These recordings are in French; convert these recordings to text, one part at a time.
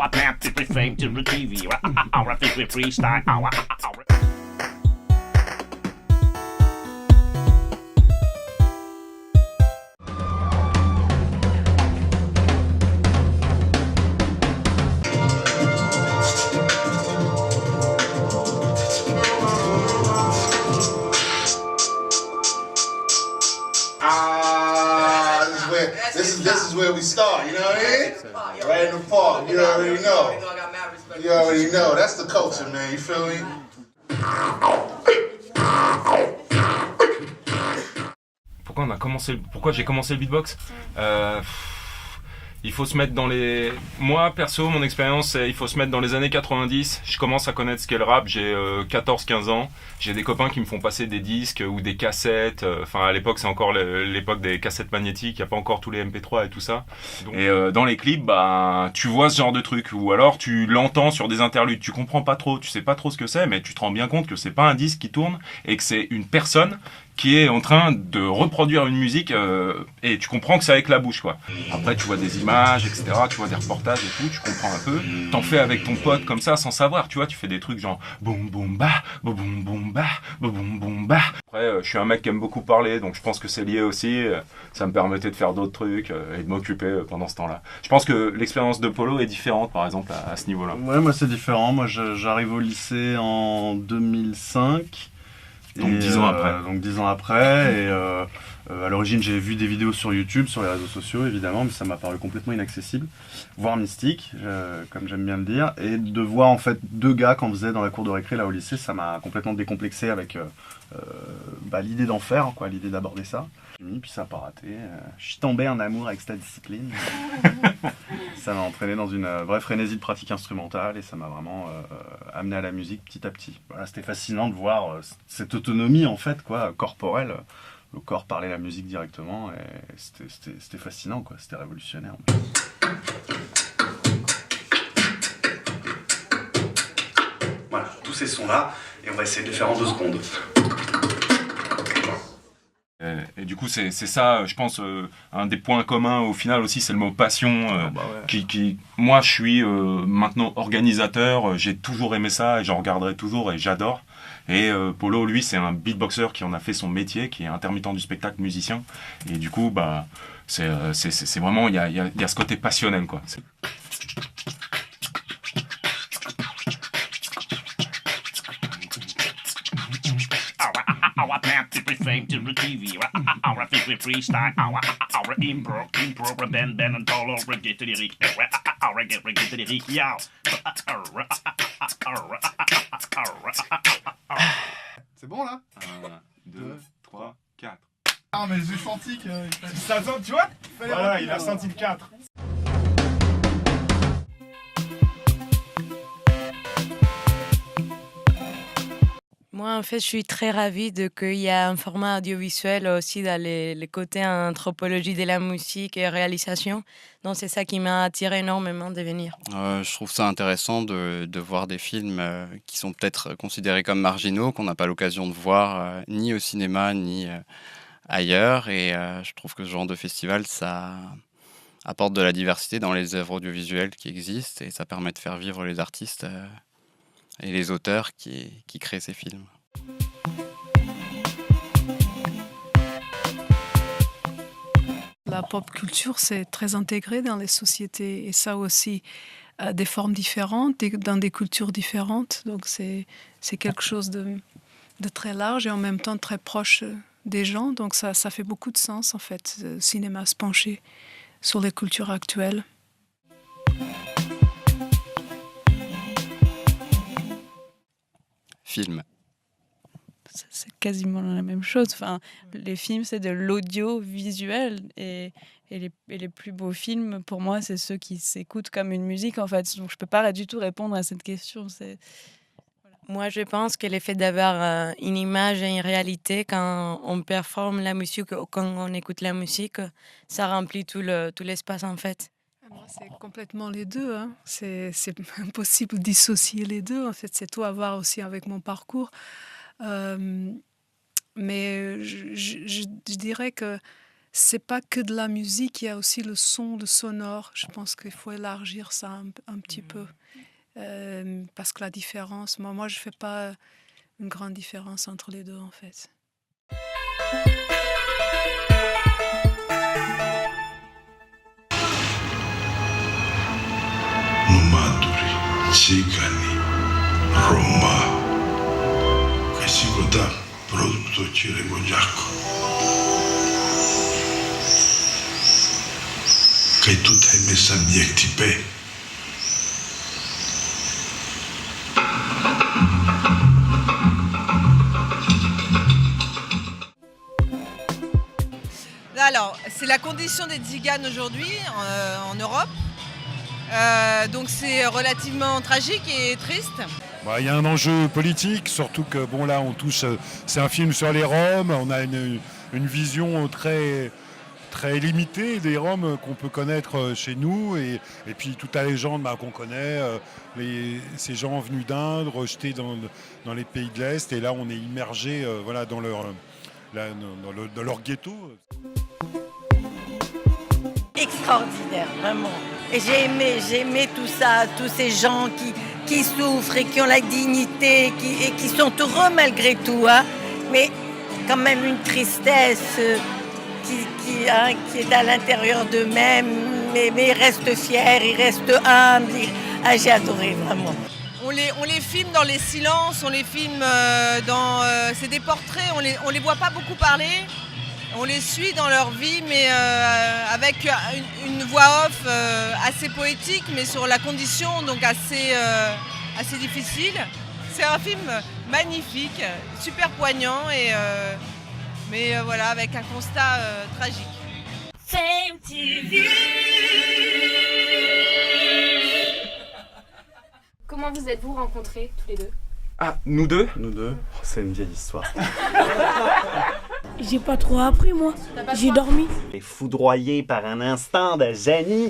I plan to be fame to the TV. I think we freestyle. This is where we start, you know what I mean? Right in the park, you already know. You already know, that's the culture, man, you feel me? Pourquoi j'ai commencé le beatbox? Il faut se mettre dans les... Moi, perso, mon expérience, c'est il faut se mettre dans les années 90. Je commence à connaître ce qu'est le rap, j'ai 14-15 ans. J'ai des copains qui me font passer des disques ou des cassettes. Enfin, à l'époque, c'est encore l'époque des cassettes magnétiques. Il n'y a pas encore tous les MP3 et tout ça. Et dans les clips, bah, tu vois ce genre de truc. Ou alors, tu l'entends sur des interludes. Tu comprends pas trop, tu sais pas trop ce que c'est, mais tu te rends bien compte que c'est pas un disque qui tourne et que c'est une personne qui est en train de reproduire une musique et tu comprends que c'est avec la bouche, quoi. Après, tu vois des images, etc., tu vois des reportages et tout, tu comprends un peu. T'en fais avec ton pote comme ça, sans savoir, tu vois, tu fais des trucs genre boum boum bah, boum boum bah, boum boum bah. Après, je suis un mec qui aime beaucoup parler, donc je pense que c'est lié aussi. Ça me permettait de faire d'autres trucs et de m'occuper pendant ce temps-là. Je pense que l'expérience de Polo est différente, par exemple, à ce niveau-là. Ouais, moi c'est différent. Moi j'arrive au lycée en 2005. Donc 10 ans après. Donc 10 ans après, et à l'origine j'ai vu des vidéos sur YouTube, sur les réseaux sociaux évidemment, mais ça m'a paru complètement inaccessible, voire mystique, comme j'aime bien le dire, et de voir en fait deux gars qu'on faisait dans la cour de récré là au lycée, ça m'a complètement décomplexé avec l'idée d'en faire, quoi, l'idée d'aborder ça. Puis ça n'a pas raté, je suis tombé en amour avec cette discipline. Ça m'a entraîné dans une vraie frénésie de pratique instrumentale et ça m'a vraiment amené à la musique petit à petit. Voilà, c'était fascinant de voir cette autonomie en fait, quoi, corporelle. Le corps parlait la musique directement et c'était fascinant, quoi, c'était révolutionnaire. Voilà, tous ces sons-là, et on va essayer de les faire en 2 secondes. Et du coup, c'est ça, je pense, un des points communs au final aussi, c'est le mot passion. Ouais. Moi, je suis maintenant organisateur, j'ai toujours aimé ça et j'en regarderai toujours et j'adore. Et Polo, lui, c'est un beatboxer qui en a fait son métier, qui est intermittent du spectacle, musicien. Et du coup, bah, c'est vraiment, il y a ce côté passionnel, quoi. Our plan to be fame to the TV. I think we freestyle. Our improv, Ben and Polo, get to the Rick. Get to the Rick, yow. C'est bon là? 1, 2, 3, 4. Ah mais j'ai senti que... Ça sent, tu vois? Voilà, il a senti le 4. Moi, en fait, je suis très ravie qu'il y a un format audiovisuel aussi dans les côtés anthropologie de la musique et réalisation. Donc, c'est ça qui m'a attiré énormément de venir. Je trouve ça intéressant de voir des films qui sont peut-être considérés comme marginaux, qu'on n'a pas l'occasion de voir ni au cinéma, ni ailleurs. Et je trouve que ce genre de festival, ça apporte de la diversité dans les œuvres audiovisuelles qui existent et ça permet de faire vivre les artistes et les auteurs qui créent ces films. La pop culture, c'est très intégré dans les sociétés et ça aussi, des formes différentes, dans des cultures différentes. Donc c'est quelque chose de très large et en même temps très proche des gens. Donc ça fait beaucoup de sens en fait, le cinéma se pencher sur les cultures actuelles. Film. C'est quasiment la même chose. Enfin, les films, c'est de l'audiovisuel et les plus beaux films, pour moi, c'est ceux qui s'écoutent comme une musique, en fait. Donc, je ne peux pas du tout répondre à cette question. Voilà. Moi, je pense que le fait d'avoir une image et une réalité quand on performe la musique ou quand on écoute la musique, ça remplit tout l'espace, en fait. Moi, c'est complètement les deux. Hein. C'est impossible de dissocier les deux. En fait, c'est tout à voir aussi avec mon parcours. Mais je dirais que c'est pas que de la musique, il y a aussi le son, le sonore. Je pense qu'il faut élargir ça un petit peu. Parce que la différence, moi je fais pas une grande différence entre les deux en fait. Numaturi, Tsigani, Roma, Kasigota, Produkto Chiremojako. Kai tuta me subjectipe. Alors, c'est la condition des tziganes aujourd'hui en Europe. Donc c'est relativement tragique et triste. Il y a un enjeu politique, surtout que bon là on touche, c'est un film sur les Roms, on a une vision très, très limitée des Roms qu'on peut connaître chez nous et puis toute la légende qu'on connaît, ces gens venus d'Inde, rejetés dans les pays de l'Est et là on est immergé voilà, dans leur ghetto. Extraordinaire, vraiment. Et j'ai aimé tout ça, tous ces gens qui souffrent et qui ont la dignité et qui sont heureux malgré tout, hein. Mais quand même une tristesse qui est à l'intérieur d'eux-mêmes, mais ils restent fiers, ils restent humbles. J'ai adoré, vraiment. On les filme dans les silences, on les filme c'est des portraits, on les voit pas beaucoup parler. On les suit dans leur vie, mais avec une voix off assez poétique, mais sur la condition, donc assez difficile. C'est un film magnifique, super poignant, mais voilà, avec un constat tragique. Fame TV. Comment vous êtes-vous rencontrés tous les deux? Ah, nous deux? Nous deux, c'est une vieille histoire. J'ai pas trop appris, moi. J'ai dormi. Et foudroyé par un instant de génie.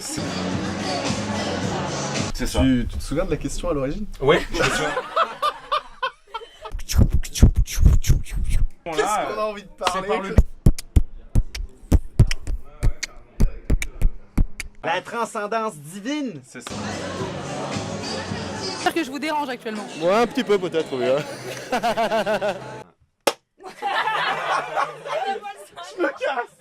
C'est ça. Tu te souviens de la question à l'origine? Oui, je me souviens. Qu'est-ce qu'on a envie de parler? La transcendance divine. C'est ça. J'espère que je vous dérange actuellement. Ouais, un petit peu peut-être, oui. Hein. Je me casse.